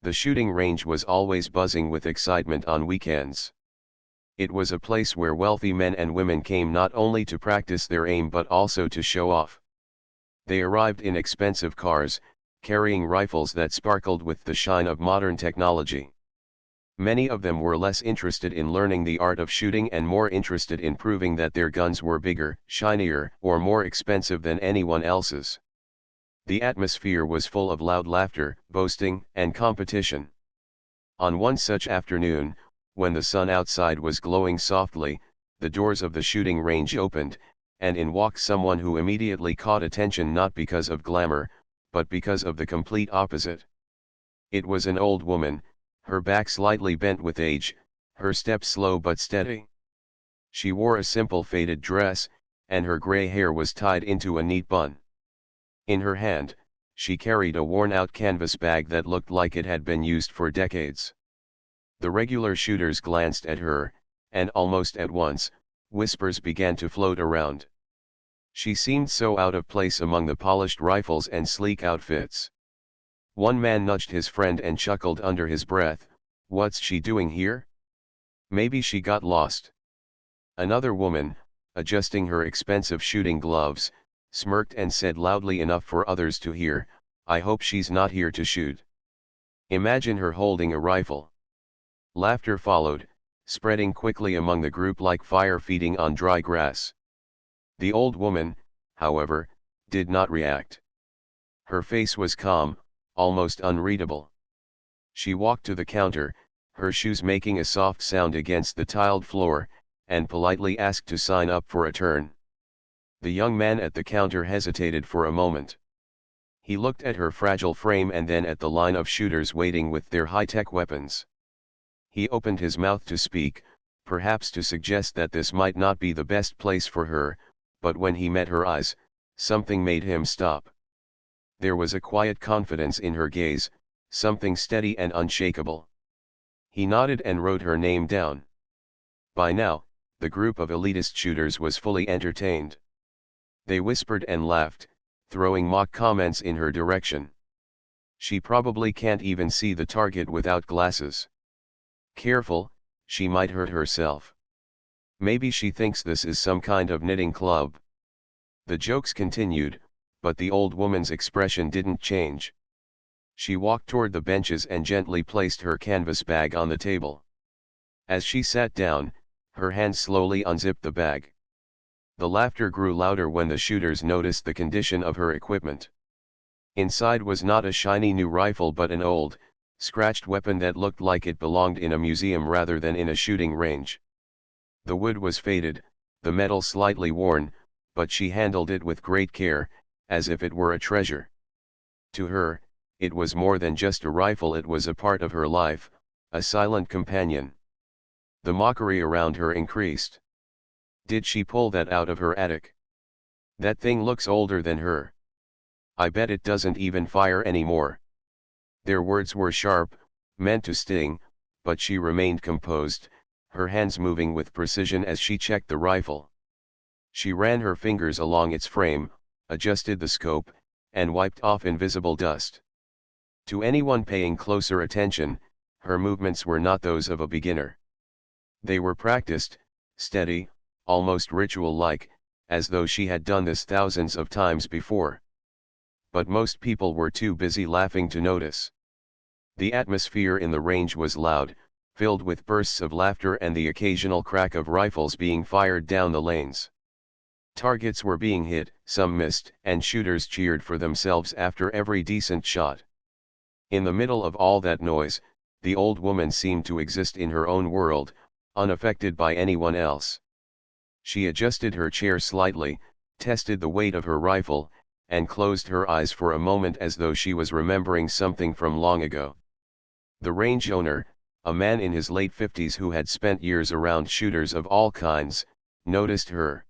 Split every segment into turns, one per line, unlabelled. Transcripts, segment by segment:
The shooting range was always buzzing with excitement on weekends. It was a place where wealthy men and women came not only to practice their aim but also to show off. They arrived in expensive cars, carrying rifles that sparkled with the shine of modern technology. Many of them were less interested in learning the art of shooting and more interested in proving that their guns were bigger, shinier, or more expensive than anyone else's. The atmosphere was full of loud laughter, boasting, and competition. On one such afternoon, when the sun outside was glowing softly, the doors of the shooting range opened, and in walked someone who immediately caught attention not because of glamour, but because of the complete opposite. It was an old woman, her back slightly bent with age, her step slow but steady. She wore a simple faded dress, and her gray hair was tied into a neat bun. In her hand, she carried a worn-out canvas bag that looked like it had been used for decades. The regular shooters glanced at her, and almost at once, whispers began to float around. She seemed so out of place among the polished rifles and sleek outfits. One man nudged his friend and chuckled under his breath, "What's she doing here? Maybe she got lost." Another woman, adjusting her expensive shooting gloves, smirked and said loudly enough for others to hear, "I hope she's not here to shoot. Imagine her holding a rifle." Laughter followed, spreading quickly among the group like fire feeding on dry grass. The old woman, however, did not react. Her face was calm, almost unreadable. She walked to the counter, her shoes making a soft sound against the tiled floor, and politely asked to sign up for a turn. The young man at the counter hesitated for a moment. He looked at her fragile frame and then at the line of shooters waiting with their high-tech weapons. He opened his mouth to speak, perhaps to suggest that this might not be the best place for her, but when he met her eyes, something made him stop. There was a quiet confidence in her gaze, something steady and unshakable. He nodded and wrote her name down. By now, the group of elitist shooters was fully entertained. They whispered and laughed, throwing mock comments in her direction. "She probably can't even see the target without glasses. Careful, she might hurt herself. Maybe she thinks this is some kind of knitting club." The jokes continued, but the old woman's expression didn't change. She walked toward the benches and gently placed her canvas bag on the table. As she sat down, her hand slowly unzipped the bag. The laughter grew louder when the shooters noticed the condition of her equipment. Inside was not a shiny new rifle but an old, scratched weapon that looked like it belonged in a museum rather than in a shooting range. The wood was faded, the metal slightly worn, but she handled it with great care, as if it were a treasure. To her, it was more than just a rifle, it was a part of her life, a silent companion. The mockery around her increased. Did she pull that out of her attic? That thing looks older than her. I bet it doesn't even fire anymore. Their words were sharp, meant to sting, but she remained composed, her hands moving with precision as she checked the rifle. She ran her fingers along its frame, adjusted the scope, and wiped off invisible dust. To anyone paying closer attention, her movements were not those of a beginner. They were practiced, steady, almost ritual-like, as though she had done this thousands of times before. But most people were too busy laughing to notice. The atmosphere in the range was loud, filled with bursts of laughter and the occasional crack of rifles being fired down the lanes. Targets were being hit, some missed, and shooters cheered for themselves after every decent shot. In the middle of all that noise, the old woman seemed to exist in her own world, unaffected by anyone else. She adjusted her chair slightly, tested the weight of her rifle, and closed her eyes for a moment as though she was remembering something from long ago. The range owner, a man in his late 50s who had spent years around shooters of all kinds, noticed her.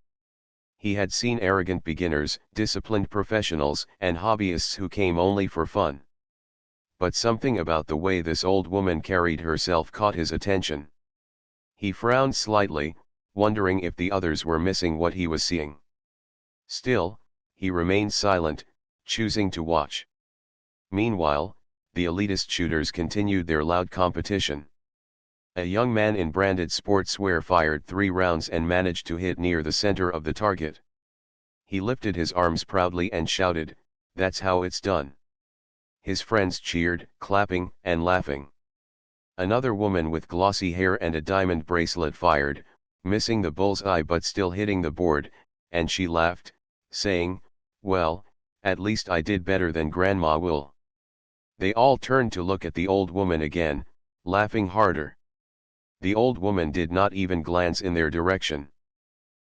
He had seen arrogant beginners, disciplined professionals, and hobbyists who came only for fun. But something about the way this old woman carried herself caught his attention. He frowned slightly, wondering if the others were missing what he was seeing. Still, he remained silent, choosing to watch. Meanwhile, the elitist shooters continued their loud competition. A young man in branded sportswear fired 3 rounds and managed to hit near the center of the target. He lifted his arms proudly and shouted, "That's how it's done." His friends cheered, clapping and laughing. Another woman with glossy hair and a diamond bracelet fired, missing the bull's-eye but still hitting the board, and she laughed, saying, "Well, at least I did better than Grandma will." They all turned to look at the old woman again, laughing harder. The old woman did not even glance in their direction.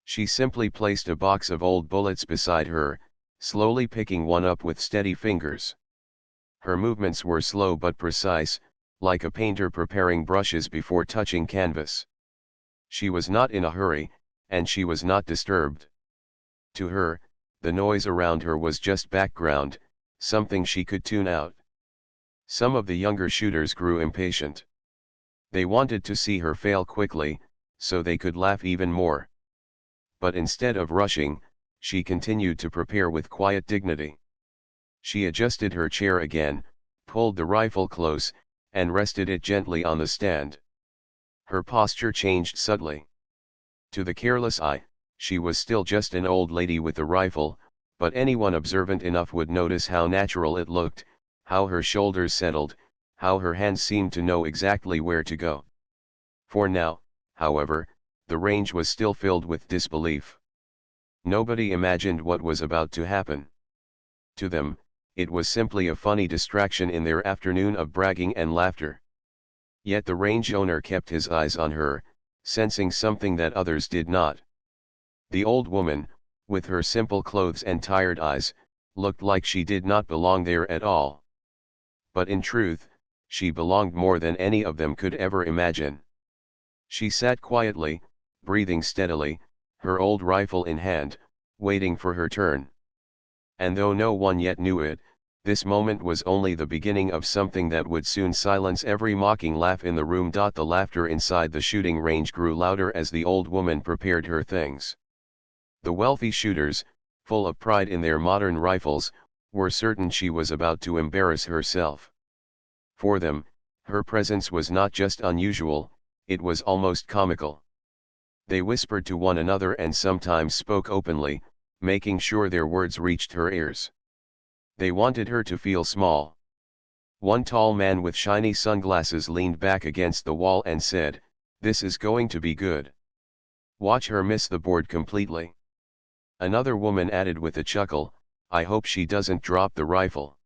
She simply placed a box of old bullets beside her, slowly picking one up with steady fingers. Her movements were slow but precise, like a painter preparing brushes before touching canvas. She was not in a hurry, and she was not disturbed. To her, the noise around her was just background, something she could tune out. Some of the younger shooters grew impatient. They wanted to see her fail quickly, so they could laugh even more. But instead of rushing, she continued to prepare with quiet dignity. She adjusted her chair again, pulled the rifle close, and rested it gently on the stand. Her posture changed subtly. To the careless eye, she was still just an old lady with a rifle, but anyone observant enough would notice how natural it looked, how her shoulders settled, how her hands seemed to know exactly where to go. For now, however, the range was still filled with disbelief. Nobody imagined what was about to happen. To them, it was simply a funny distraction in their afternoon of bragging and laughter. Yet the range owner kept his eyes on her, sensing something that others did not. The old woman, with her simple clothes and tired eyes, looked like she did not belong there at all. But in truth, she belonged more than any of them could ever imagine. She sat quietly, breathing steadily, her old rifle in hand, waiting for her turn. And though no one yet knew it, this moment was only the beginning of something that would soon silence every mocking laugh in the room. The laughter inside the shooting range grew louder as the old woman prepared her things. The wealthy shooters, full of pride in their modern rifles, were certain she was about to embarrass herself. For them, her presence was not just unusual, it was almost comical. They whispered to one another and sometimes spoke openly, making sure their words reached her ears. They wanted her to feel small. One tall man with shiny sunglasses leaned back against the wall and said, "This is going to be good. Watch her miss the board completely." Another woman added with a chuckle, "I hope she doesn't drop the rifle.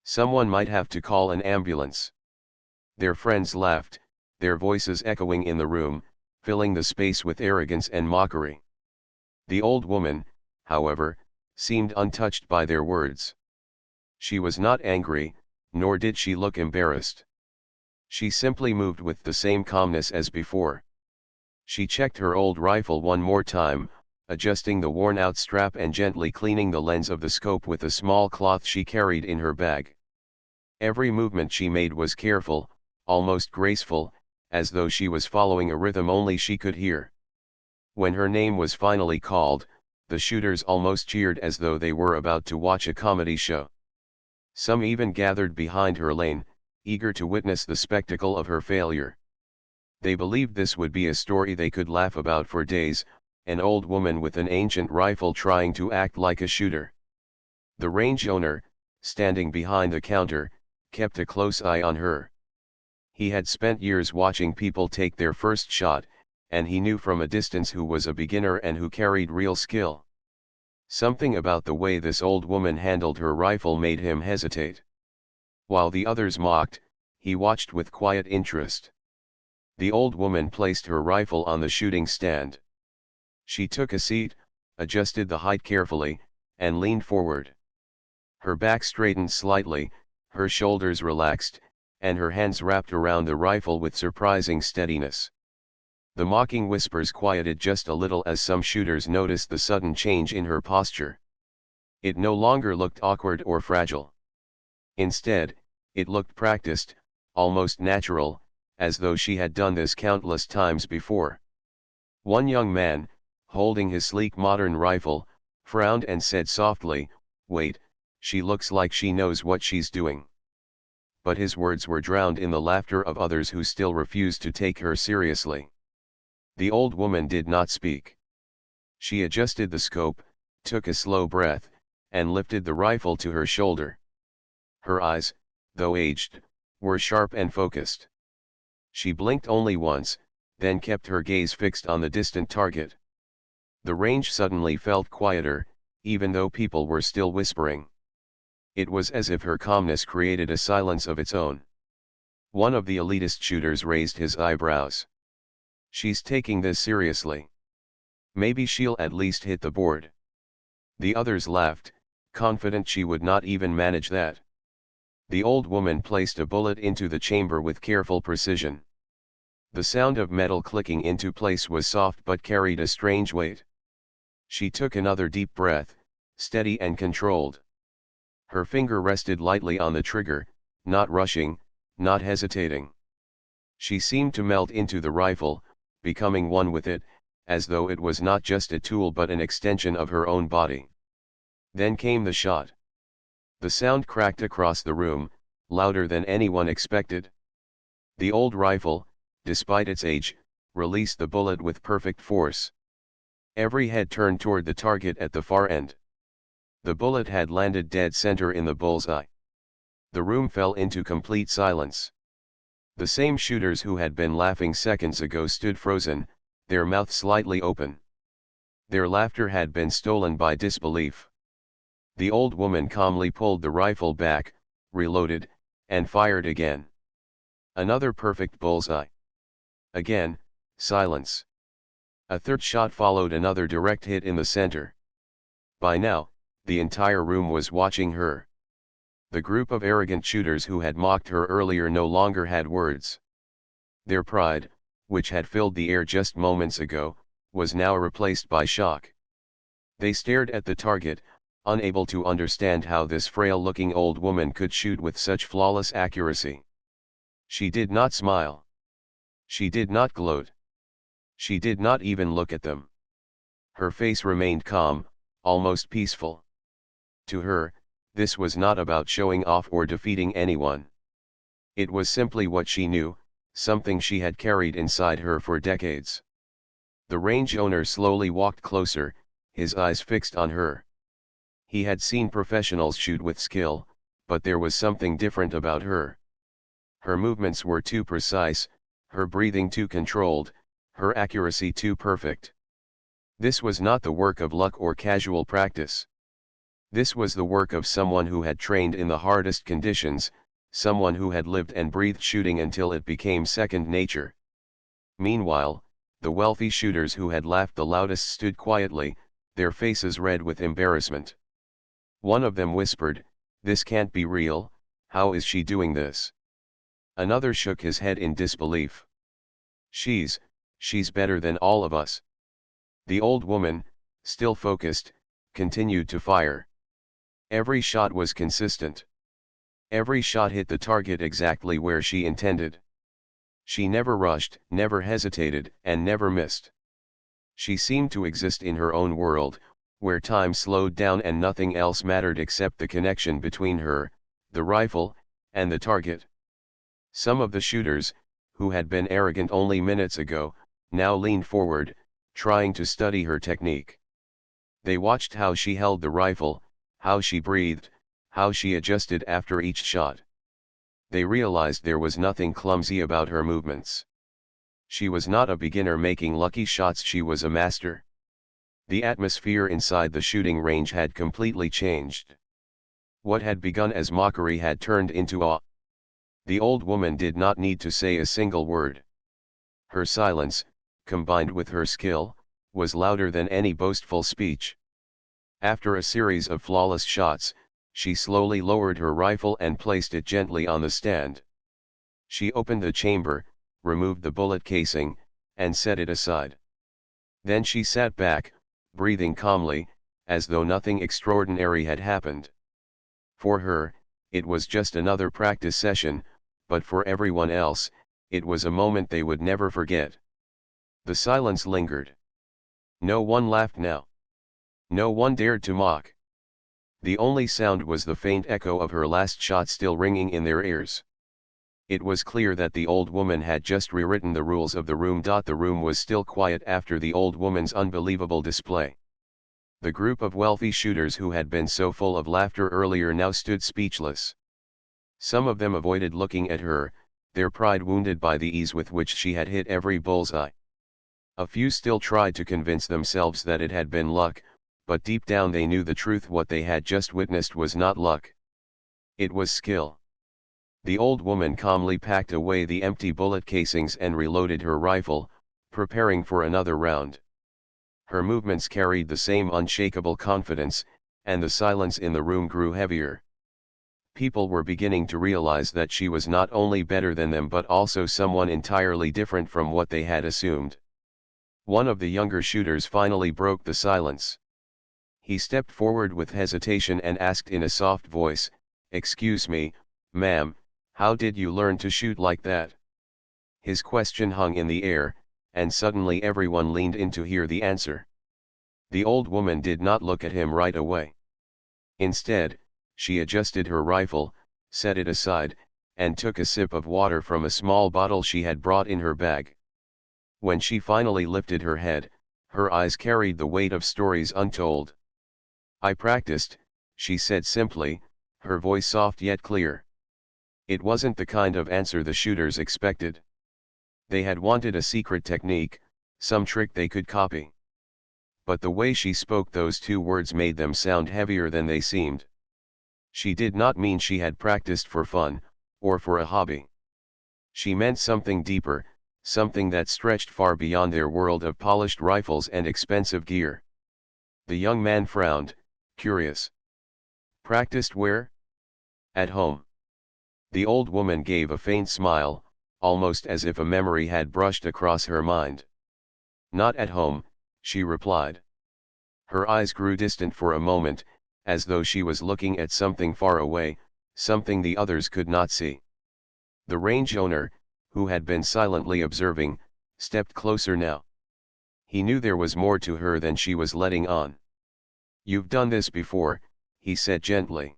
Someone might have to call an ambulance." Their friends laughed, their voices echoing in the room, filling the space with arrogance and mockery. The old woman, however, seemed untouched by their words. She was not angry, nor did she look embarrassed. She simply moved with the same calmness as before. She checked her old rifle one more time, adjusting the worn-out strap and gently cleaning the lens of the scope with a small cloth she carried in her bag. Every movement she made was careful, almost graceful, as though she was following a rhythm only she could hear. When her name was finally called, the shooters almost cheered as though they were about to watch a comedy show. Some even gathered behind her lane, eager to witness the spectacle of her failure. They believed this would be a story they could laugh about for days, an old woman with an ancient rifle trying to act like a shooter. The range owner, standing behind the counter, kept a close eye on her. He had spent years watching people take their first shot, and he knew from a distance who was a beginner and who carried real skill. Something about the way this old woman handled her rifle made him hesitate. While the others mocked, he watched with quiet interest. The old woman placed her rifle on the shooting stand. She took a seat, adjusted the height carefully, and leaned forward. Her back straightened slightly, her shoulders relaxed, and her hands wrapped around the rifle with surprising steadiness. The mocking whispers quieted just a little as some shooters noticed the sudden change in her posture. It no longer looked awkward or fragile. Instead, it looked practiced, almost natural, as though she had done this countless times before. One young man, holding his sleek modern rifle, frowned and said softly, "Wait, she looks like she knows what she's doing." but his words were drowned in the laughter of others who still refused to take her seriously. The old woman did not speak. She adjusted the scope, took a slow breath, and lifted the rifle to her shoulder. Her eyes, though aged, were sharp and focused. She blinked only once, then kept her gaze fixed on the distant target. The range suddenly felt quieter, even though people were still whispering. It was as if her calmness created a silence of its own. One of the elitist shooters raised his eyebrows. "She's taking this seriously. Maybe she'll at least hit the board." The others laughed, confident she would not even manage that. The old woman placed a bullet into the chamber with careful precision. The sound of metal clicking into place was soft but carried a strange weight. She took another deep breath, steady and controlled. Her finger rested lightly on the trigger, not rushing, not hesitating. She seemed to melt into the rifle, becoming one with it, as though it was not just a tool but an extension of her own body. Then came the shot. The sound cracked across the room, louder than anyone expected. The old rifle, despite its age, released the bullet with perfect force. Every head turned toward the target at the far end. The bullet had landed dead center in the bullseye. The room fell into complete silence. The same shooters who had been laughing seconds ago stood frozen, their mouths slightly open. Their laughter had been stolen by disbelief. The old woman calmly pulled the rifle back, reloaded, and fired again. Another perfect bullseye. Again, silence. A third shot followed another direct hit in the center. By now, the entire room was watching her. The group of arrogant shooters who had mocked her earlier no longer had words. Their pride, which had filled the air just moments ago, was now replaced by shock. They stared at the target, unable to understand how this frail-looking old woman could shoot with such flawless accuracy. She did not smile. She did not gloat. She did not even look at them. Her face remained calm, almost peaceful. To her, this was not about showing off or defeating anyone. It was simply what she knew, something she had carried inside her for decades. The range owner slowly walked closer, his eyes fixed on her. He had seen professionals shoot with skill, but there was something different about her. Her movements were too precise, her breathing too controlled, her accuracy too perfect. This was not the work of luck or casual practice. This was the work of someone who had trained in the hardest conditions, someone who had lived and breathed shooting until it became second nature. Meanwhile, the wealthy shooters who had laughed the loudest stood quietly, their faces red with embarrassment. One of them whispered, "This can't be real, how is she doing this?" Another shook his head in disbelief. She's better than all of us." The old woman, still focused, continued to fire. Every shot was consistent. Every shot hit the target exactly where she intended. She never rushed, never hesitated, and never missed. She seemed to exist in her own world, where time slowed down and nothing else mattered except the connection between her, the rifle, and the target. Some of the shooters, who had been arrogant only minutes ago, now leaned forward, trying to study her technique. They watched how she held the rifle, how she breathed, how she adjusted after each shot. They realized there was nothing clumsy about her movements. She was not a beginner making lucky shots, she was a master. The atmosphere inside the shooting range had completely changed. What had begun as mockery had turned into awe. The old woman did not need to say a single word. Her silence, combined with her skill, was louder than any boastful speech. After a series of flawless shots, she slowly lowered her rifle and placed it gently on the stand. She opened the chamber, removed the bullet casing, and set it aside. Then she sat back, breathing calmly, as though nothing extraordinary had happened. For her, it was just another practice session, but for everyone else, it was a moment they would never forget. The silence lingered. No one laughed now. No one dared to mock. The only sound was the faint echo of her last shot still ringing in their ears. It was clear that the old woman had just rewritten the rules of the room. The room was still quiet after the old woman's unbelievable display. The group of wealthy shooters who had been so full of laughter earlier now stood speechless. Some of them avoided looking at her, their pride wounded by the ease with which she had hit every bullseye. A few still tried to convince themselves that it had been luck, but deep down they knew the truth. What they had just witnessed was not luck. It was skill. The old woman calmly packed away the empty bullet casings and reloaded her rifle, preparing for another round. Her movements carried the same unshakable confidence, and the silence in the room grew heavier. People were beginning to realize that she was not only better than them but also someone entirely different from what they had assumed. One of the younger shooters finally broke the silence. He stepped forward with hesitation and asked in a soft voice, "Excuse me, ma'am, how did you learn to shoot like that?" His question hung in the air, and suddenly everyone leaned in to hear the answer. The old woman did not look at him right away. Instead, she adjusted her rifle, set it aside, and took a sip of water from a small bottle she had brought in her bag. When she finally lifted her head, her eyes carried the weight of stories untold. "I practiced," she said simply, her voice soft yet clear. It wasn't the kind of answer the shooters expected. They had wanted a secret technique, some trick they could copy. But the way she spoke those two words made them sound heavier than they seemed. She did not mean she had practiced for fun, or for a hobby. She meant something deeper, something that stretched far beyond their world of polished rifles and expensive gear. The young man frowned, curious. "Practiced where?" "At home." The old woman gave a faint smile, almost as if a memory had brushed across her mind. "Not at home," she replied. Her eyes grew distant for a moment, as though she was looking at something far away, something the others could not see. The range owner, who had been silently observing, stepped closer now. He knew there was more to her than she was letting on. "You've done this before," he said gently.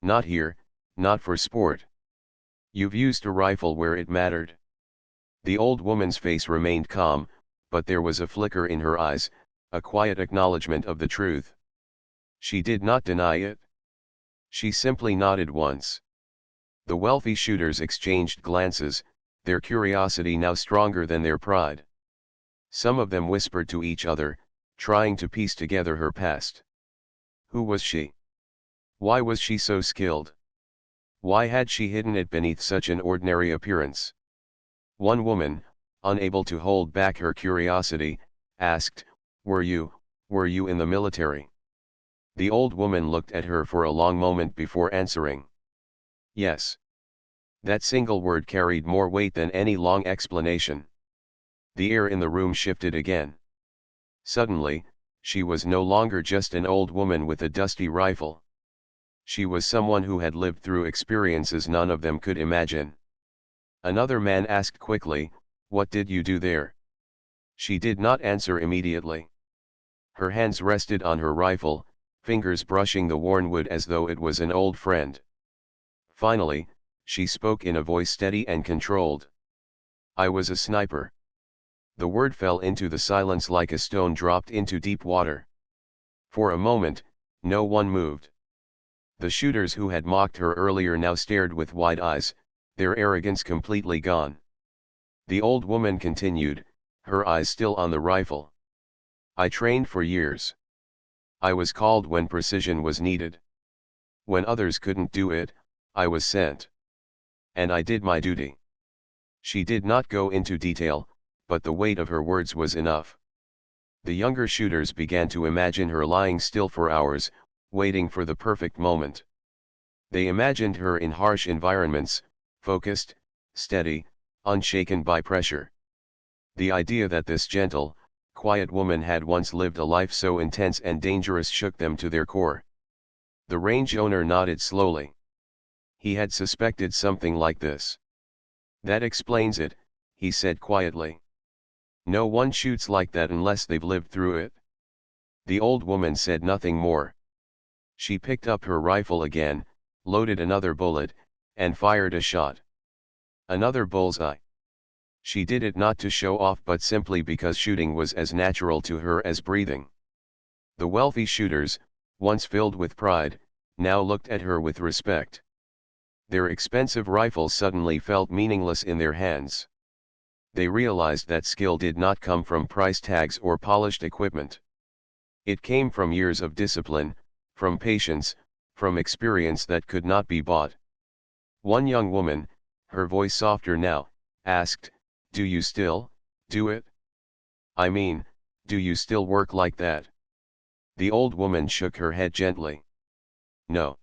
"Not here, not for sport. You've used a rifle where it mattered." The old woman's face remained calm, but there was a flicker in her eyes, a quiet acknowledgement of the truth. She did not deny it. She simply nodded once. The wealthy shooters exchanged glances, their curiosity now stronger than their pride. Some of them whispered to each other, trying to piece together her past. Who was she? Why was she so skilled? Why had she hidden it beneath such an ordinary appearance? One woman, unable to hold back her curiosity, asked, were you in the military?" The old woman looked at her for a long moment before answering. "Yes." That single word carried more weight than any long explanation. The air in the room shifted again. Suddenly, she was no longer just an old woman with a dusty rifle. She was someone who had lived through experiences none of them could imagine. Another man asked quickly, "What did you do there?" She did not answer immediately. Her hands rested on her rifle, fingers brushing the worn wood as though it was an old friend. Finally, she spoke in a voice steady and controlled. "I was a sniper." The word fell into the silence like a stone dropped into deep water. For a moment, no one moved. The shooters who had mocked her earlier now stared with wide eyes, their arrogance completely gone. The old woman continued, her eyes still on the rifle. "I trained for years. I was called when precision was needed. When others couldn't do it, I was sent. And I did my duty." She did not go into detail, but the weight of her words was enough. The younger shooters began to imagine her lying still for hours, waiting for the perfect moment. They imagined her in harsh environments, focused, steady, unshaken by pressure. The idea that this gentle, quiet woman had once lived a life so intense and dangerous shook them to their core. The range owner nodded slowly. He had suspected something like this. "That explains it," he said quietly. "No one shoots like that unless they've lived through it." The old woman said nothing more. She picked up her rifle again, loaded another bullet, and fired a shot. Another bullseye. She did it not to show off but simply because shooting was as natural to her as breathing. The wealthy shooters, once filled with pride, now looked at her with respect. Their expensive rifles suddenly felt meaningless in their hands. They realized that skill did not come from price tags or polished equipment. It came from years of discipline, from patience, from experience that could not be bought. One young woman, her voice softer now, asked, "Do you still do it? I mean, do you still work like that?" The old woman shook her head gently. "No.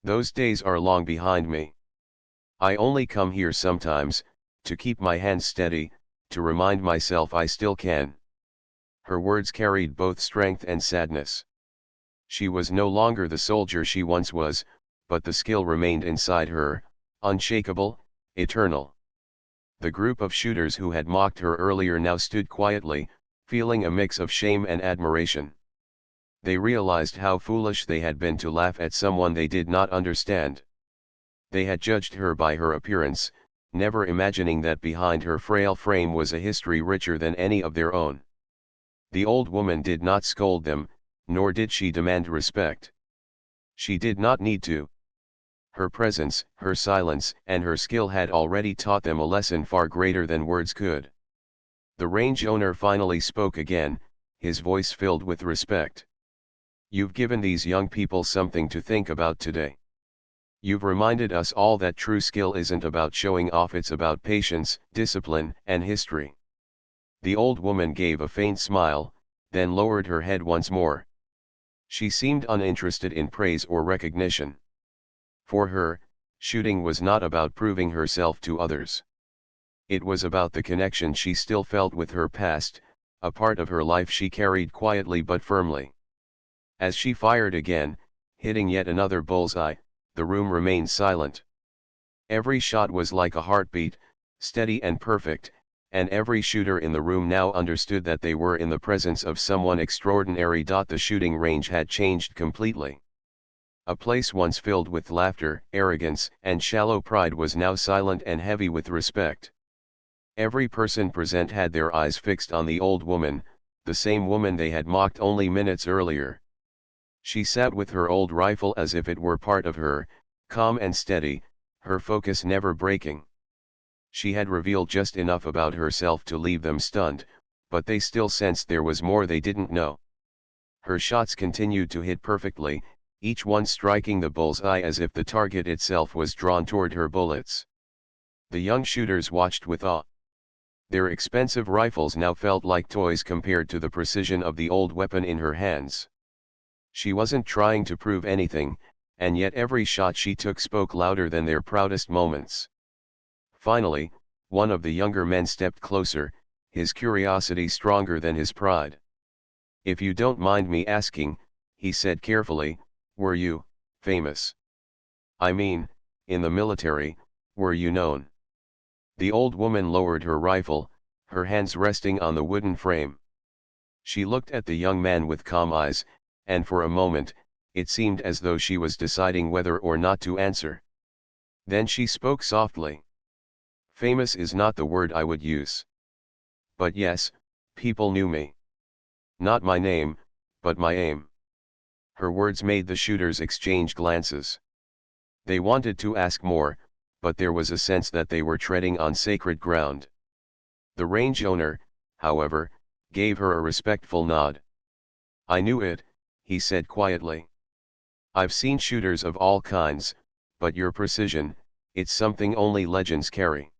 Those days are long behind me. I only come here sometimes, to keep my hands steady, to remind myself I still can." Her words carried both strength and sadness. She was no longer the soldier she once was, but the skill remained inside her, unshakable, eternal. The group of shooters who had mocked her earlier now stood quietly, feeling a mix of shame and admiration. They realized how foolish they had been to laugh at someone they did not understand. They had judged her by her appearance, never imagining that behind her frail frame was a history richer than any of their own. The old woman did not scold them, nor did she demand respect. She did not need to. Her presence, her silence, and her skill had already taught them a lesson far greater than words could. The range owner finally spoke again, his voice filled with respect. "You've given these young people something to think about today. You've reminded us all that true skill isn't about showing off, it's about patience, discipline, and history." The old woman gave a faint smile, then lowered her head once more. She seemed uninterested in praise or recognition. For her, shooting was not about proving herself to others. It was about the connection she still felt with her past, a part of her life she carried quietly but firmly. As she fired again, hitting yet another bullseye, the room remained silent. Every shot was like a heartbeat, steady and perfect, and every shooter in the room now understood that they were in the presence of someone extraordinary. The shooting range had changed completely. A place once filled with laughter, arrogance, and shallow pride was now silent and heavy with respect. Every person present had their eyes fixed on the old woman, the same woman they had mocked only minutes earlier. She sat with her old rifle as if it were part of her, calm and steady, her focus never breaking. She had revealed just enough about herself to leave them stunned, but they still sensed there was more they didn't know. Her shots continued to hit perfectly, each one striking the bullseye as if the target itself was drawn toward her bullets. The young shooters watched with awe. Their expensive rifles now felt like toys compared to the precision of the old weapon in her hands. She wasn't trying to prove anything, and yet every shot she took spoke louder than their proudest moments. Finally, one of the younger men stepped closer, his curiosity stronger than his pride. "If you don't mind me asking," he said carefully, "were you famous? I mean, in the military, were you known?" The old woman lowered her rifle, her hands resting on the wooden frame. She looked at the young man with calm eyes, and for a moment, it seemed as though she was deciding whether or not to answer. Then she spoke softly. "Famous is not the word I would use. But yes, people knew me. Not my name, but my aim." Her words made the shooters exchange glances. They wanted to ask more, but there was a sense that they were treading on sacred ground. The range owner, however, gave her a respectful nod. "I knew it," he said quietly. "I've seen shooters of all kinds, but your precision, it's something only legends carry."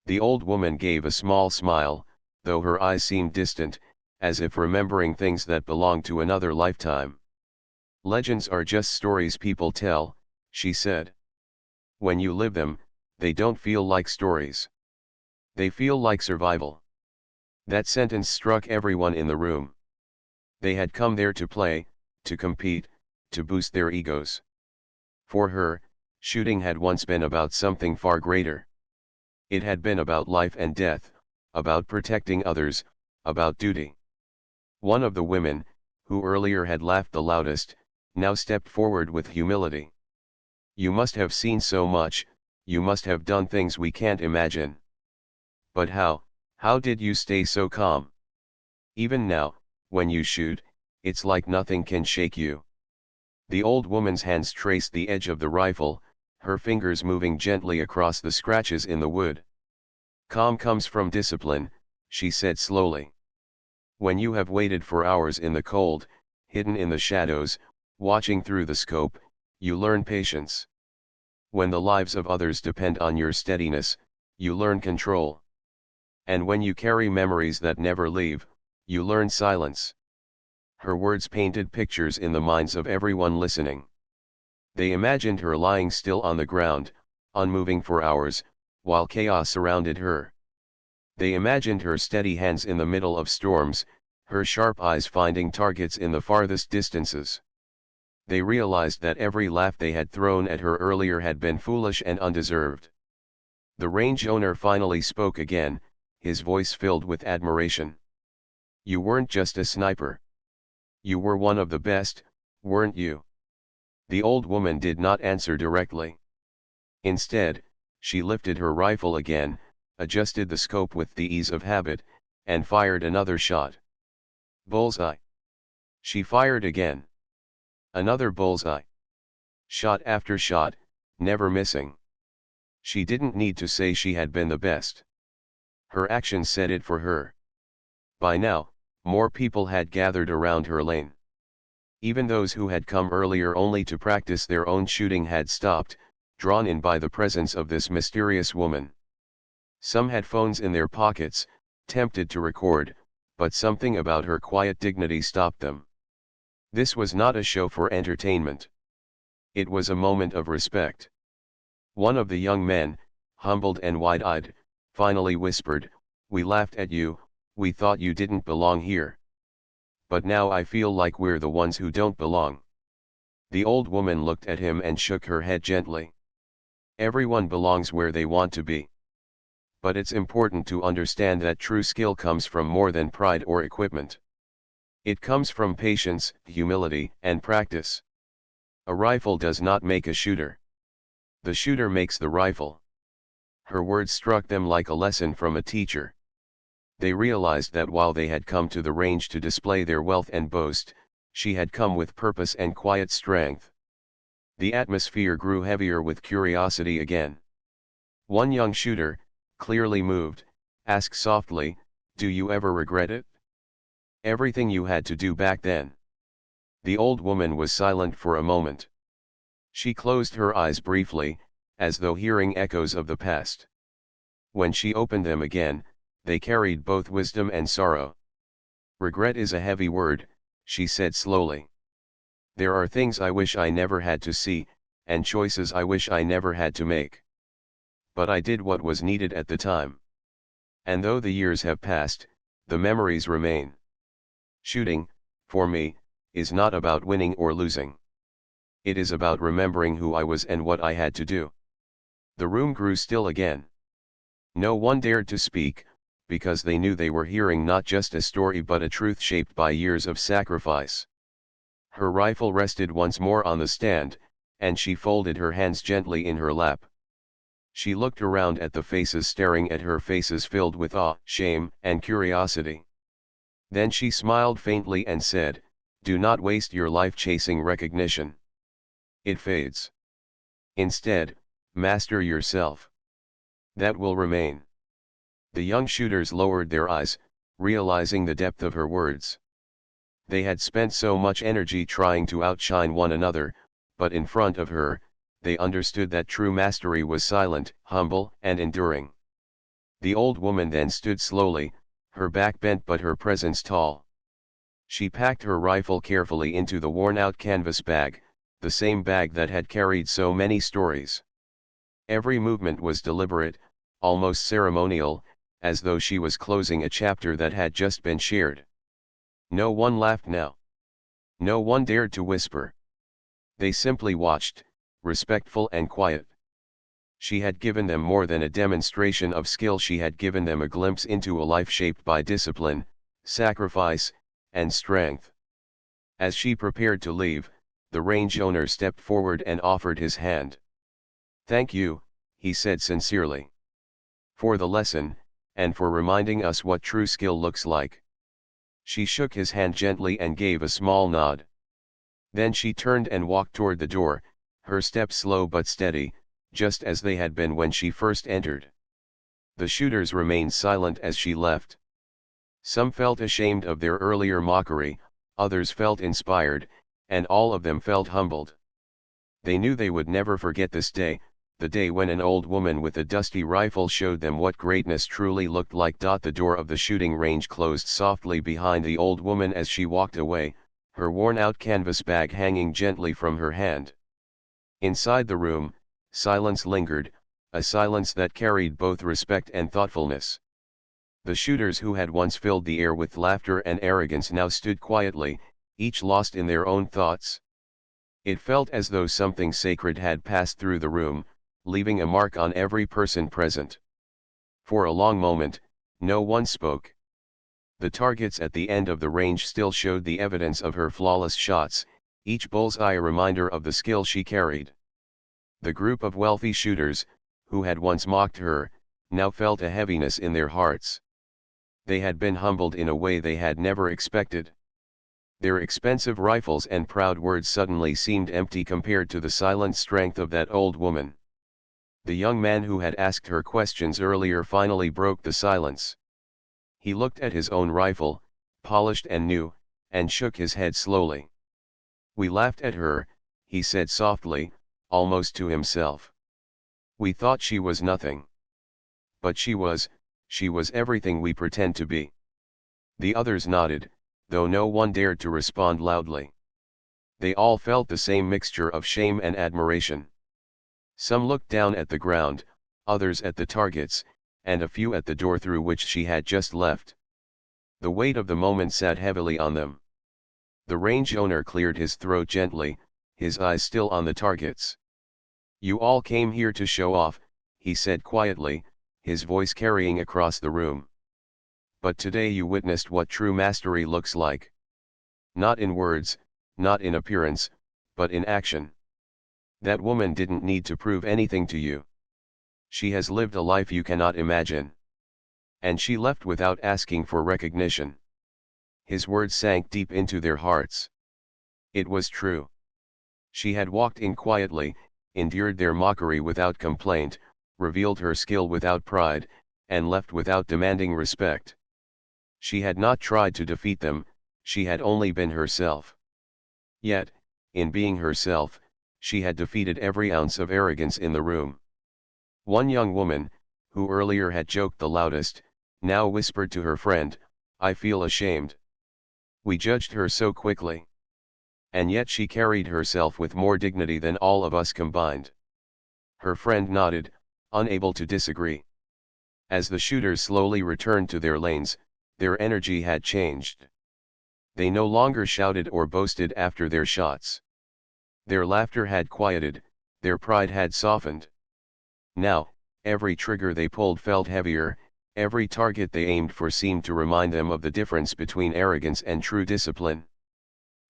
The old woman gave a small smile, though her eyes seemed distant, as if remembering things that belonged to another lifetime. "Legends are just stories people tell," she said. "When you live them, they don't feel like stories. They feel like survival." That sentence struck everyone in the room. They had come there to play, to compete, to boost their egos. For her, shooting had once been about something far greater. It had been about life and death, about protecting others, about duty. One of the women, who earlier had laughed the loudest, now stepped forward with humility. "You must have seen so much, you must have done things we can't imagine. But how did you stay so calm? Even now, when you shoot, it's like nothing can shake you. The old woman's hands traced the edge of the rifle, her fingers moving gently across the scratches in the wood. Calm comes from discipline, she said slowly. When you have waited for hours in the cold, hidden in the shadows, watching through the scope, you learn patience. When the lives of others depend on your steadiness, you learn control. And when you carry memories that never leave, you learn silence. Her words painted pictures in the minds of everyone listening. They imagined her lying still on the ground, unmoving for hours, while chaos surrounded her. They imagined her steady hands in the middle of storms, her sharp eyes finding targets in the farthest distances. They realized that every laugh they had thrown at her earlier had been foolish and undeserved. The range owner finally spoke again, his voice filled with admiration. You weren't just a sniper. You were one of the best, weren't you? The old woman did not answer directly. Instead, she lifted her rifle again, adjusted the scope with the ease of habit, and fired another shot. Bullseye. She fired again. Another bullseye. Shot after shot, never missing. She didn't need to say she had been the best. Her actions said it for her. By now, more people had gathered around her lane. Even those who had come earlier only to practice their own shooting had stopped, drawn in by the presence of this mysterious woman. Some had phones in their pockets, tempted to record, but something about her quiet dignity stopped them. This was not a show for entertainment. It was a moment of respect. One of the young men, humbled and wide-eyed, finally whispered, "We laughed at you, we thought you didn't belong here. But now I feel like we're the ones who don't belong." The old woman looked at him and shook her head gently. Everyone belongs where they want to be. But it's important to understand that true skill comes from more than pride or equipment. It comes from patience, humility, and practice. A rifle does not make a shooter. The shooter makes the rifle. Her words struck them like a lesson from a teacher. They realized that while they had come to the range to display their wealth and boast, she had come with purpose and quiet strength. The atmosphere grew heavier with curiosity again. One young shooter, clearly moved, asked softly, "Do you ever regret it? Everything you had to do back then?" The old woman was silent for a moment. She closed her eyes briefly, as though hearing echoes of the past. When she opened them again, they carried both wisdom and sorrow. "Regret is a heavy word," she said slowly. "There are things I wish I never had to see, and choices I wish I never had to make. But I did what was needed at the time. And though the years have passed, the memories remain. Shooting, for me, is not about winning or losing. It is about remembering who I was and what I had to do." The room grew still again. No one dared to speak, because they knew they were hearing not just a story but a truth shaped by years of sacrifice. Her rifle rested once more on the stand, and she folded her hands gently in her lap. She looked around at the faces staring at her, faces filled with awe, shame, and curiosity. Then she smiled faintly and said, "Do not waste your life chasing recognition. It fades. Instead, master yourself. That will remain." The young shooters lowered their eyes, realizing the depth of her words. They had spent so much energy trying to outshine one another, but in front of her, they understood that true mastery was silent, humble, and enduring. The old woman then stood slowly, her back bent but her presence tall. She packed her rifle carefully into the worn-out canvas bag, the same bag that had carried so many stories. Every movement was deliberate, almost ceremonial, as though she was closing a chapter that had just been shared. No one laughed now. No one dared to whisper. They simply watched, respectful and quiet. She had given them more than a demonstration of skill, she had given them a glimpse into a life shaped by discipline, sacrifice, and strength. As she prepared to leave, the range owner stepped forward and offered his hand. "Thank you," he said sincerely. For the lesson, and for reminding us what true skill looks like. She shook his hand gently and gave a small nod. Then she turned and walked toward the door, her steps slow but steady, just as they had been when she first entered. The shooters remained silent as she left. Some felt ashamed of their earlier mockery, others felt inspired, and all of them felt humbled. They knew they would never forget this day, the day when an old woman with a dusty rifle showed them what greatness truly looked like. The door of the shooting range closed softly behind the old woman as she walked away, her worn-out canvas bag hanging gently from her hand. Inside the room, silence lingered, a silence that carried both respect and thoughtfulness. The shooters who had once filled the air with laughter and arrogance now stood quietly, each lost in their own thoughts. It felt as though something sacred had passed through the room, leaving a mark on every person present. For a long moment, no one spoke. The targets at the end of the range still showed the evidence of her flawless shots, each bullseye a reminder of the skill she carried. The group of wealthy shooters, who had once mocked her, now felt a heaviness in their hearts. They had been humbled in a way they had never expected. Their expensive rifles and proud words suddenly seemed empty compared to the silent strength of that old woman. The young man who had asked her questions earlier finally broke the silence. He looked at his own rifle, polished and new, and shook his head slowly. "We laughed at her," he said softly, almost to himself. "We thought she was nothing. But she was everything we pretend to be." The others nodded, though no one dared to respond loudly. They all felt the same mixture of shame and admiration. Some looked down at the ground, others at the targets, and a few at the door through which she had just left. The weight of the moment sat heavily on them. The range owner cleared his throat gently, his eyes still on the targets. "You all came here to show off," he said quietly, his voice carrying across the room. "But today you witnessed what true mastery looks like. Not in words, not in appearance, but in action. That woman didn't need to prove anything to you. She has lived a life you cannot imagine. And she left without asking for recognition." His words sank deep into their hearts. It was true. She had walked in quietly, endured their mockery without complaint, revealed her skill without pride, and left without demanding respect. She had not tried to defeat them, she had only been herself. Yet, in being herself, she had defeated every ounce of arrogance in the room. One young woman, who earlier had joked the loudest, now whispered to her friend, "I feel ashamed. We judged her so quickly. And yet she carried herself with more dignity than all of us combined." Her friend nodded, unable to disagree. As the shooters slowly returned to their lanes, their energy had changed. They no longer shouted or boasted after their shots. Their laughter had quieted, their pride had softened. Now, every trigger they pulled felt heavier, every target they aimed for seemed to remind them of the difference between arrogance and true discipline.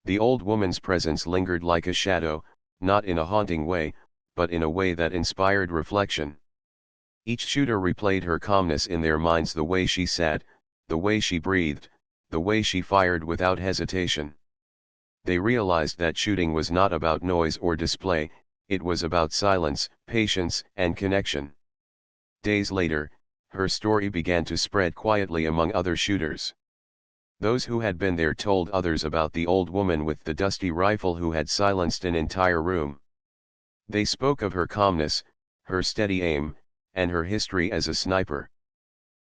The old woman's presence lingered like a shadow, not in a haunting way, but in a way that inspired reflection. Each shooter replayed her calmness in their minds, the way she sat, the way she breathed, the way she fired without hesitation. They realized that shooting was not about noise or display, it was about silence, patience, and connection. Days later, her story began to spread quietly among other shooters. Those who had been there told others about the old woman with the dusty rifle who had silenced an entire room. They spoke of her calmness, her steady aim, and her history as a sniper.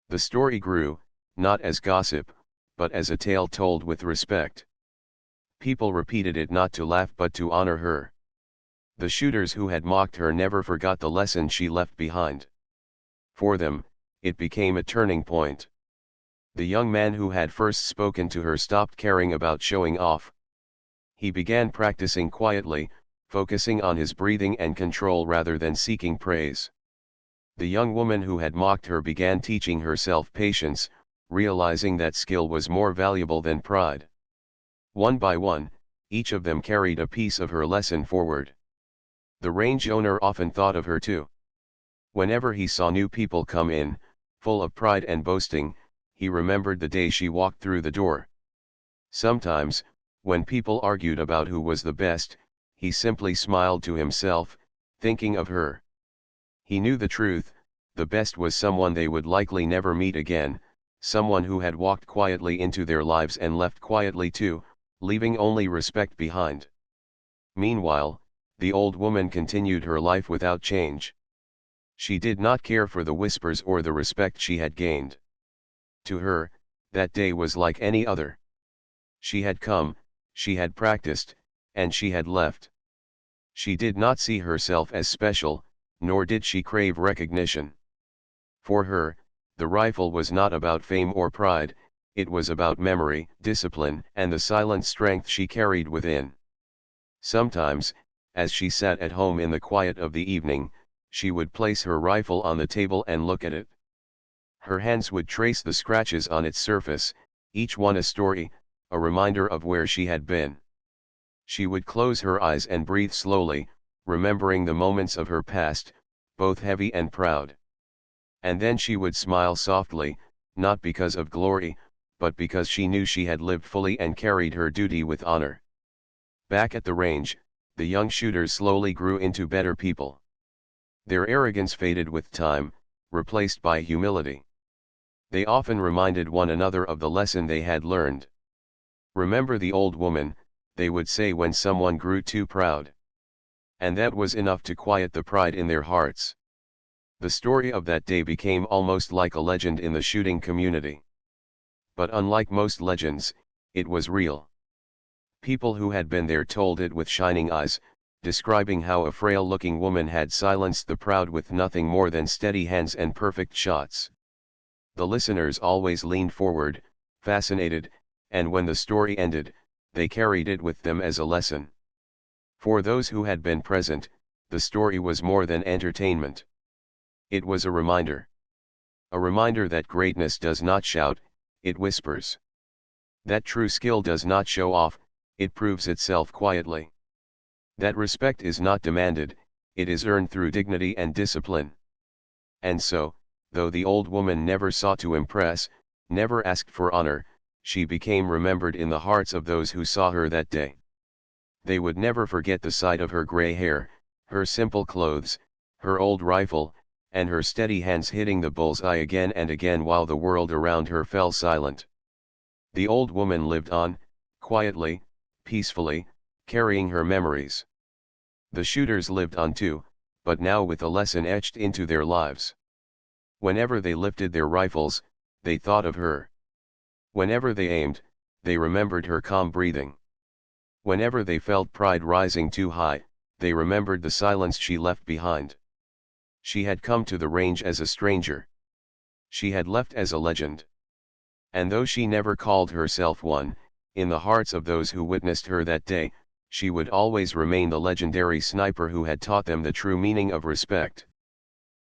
The story grew, not as gossip, but as a tale told with respect. People repeated it not to laugh but to honor her. The shooters who had mocked her never forgot the lesson she left behind. For them, it became a turning point. The young man who had first spoken to her stopped caring about showing off. He began practicing quietly, focusing on his breathing and control rather than seeking praise. The young woman who had mocked her began teaching herself patience, realizing that skill was more valuable than pride. One by one, each of them carried a piece of her lesson forward. The range owner often thought of her too. Whenever he saw new people come in, full of pride and boasting, he remembered the day she walked through the door. Sometimes, when people argued about who was the best, he simply smiled to himself, thinking of her. He knew the truth: the best was someone they would likely never meet again, someone who had walked quietly into their lives and left quietly too, leaving only respect behind. Meanwhile, the old woman continued her life without change. She did not care for the whispers or the respect she had gained. To her, that day was like any other. She had come, she had practiced, and she had left. She did not see herself as special, nor did she crave recognition. For her, the rifle was not about fame or pride, it was about memory, discipline, and the silent strength she carried within. Sometimes, as she sat at home in the quiet of the evening, she would place her rifle on the table and look at it. Her hands would trace the scratches on its surface, each one a story, a reminder of where she had been. She would close her eyes and breathe slowly, remembering the moments of her past, both heavy and proud. And then she would smile softly, not because of glory, but because she knew she had lived fully and carried her duty with honor. Back at the range, the young shooters slowly grew into better people. Their arrogance faded with time, replaced by humility. They often reminded one another of the lesson they had learned. "Remember the old woman," they would say when someone grew too proud. And that was enough to quiet the pride in their hearts. The story of that day became almost like a legend in the shooting community. But unlike most legends, it was real. People who had been there told it with shining eyes, describing how a frail-looking woman had silenced the proud with nothing more than steady hands and perfect shots. The listeners always leaned forward, fascinated, and when the story ended, they carried it with them as a lesson. For those who had been present, the story was more than entertainment. It was a reminder. A reminder that greatness does not shout, it whispers. That true skill does not show off, it proves itself quietly. That respect is not demanded, it is earned through dignity and discipline. And so, though the old woman never sought to impress, never asked for honor, she became remembered in the hearts of those who saw her that day. They would never forget the sight of her gray hair, her simple clothes, her old rifle, and her steady hands hitting the bull's-eye again and again while the world around her fell silent. The old woman lived on, quietly, peacefully, carrying her memories. The shooters lived on too, but now with a lesson etched into their lives. Whenever they lifted their rifles, they thought of her. Whenever they aimed, they remembered her calm breathing. Whenever they felt pride rising too high, they remembered the silence she left behind. She had come to the range as a stranger. She had left as a legend. And though she never called herself one, in the hearts of those who witnessed her that day, she would always remain the legendary sniper who had taught them the true meaning of respect.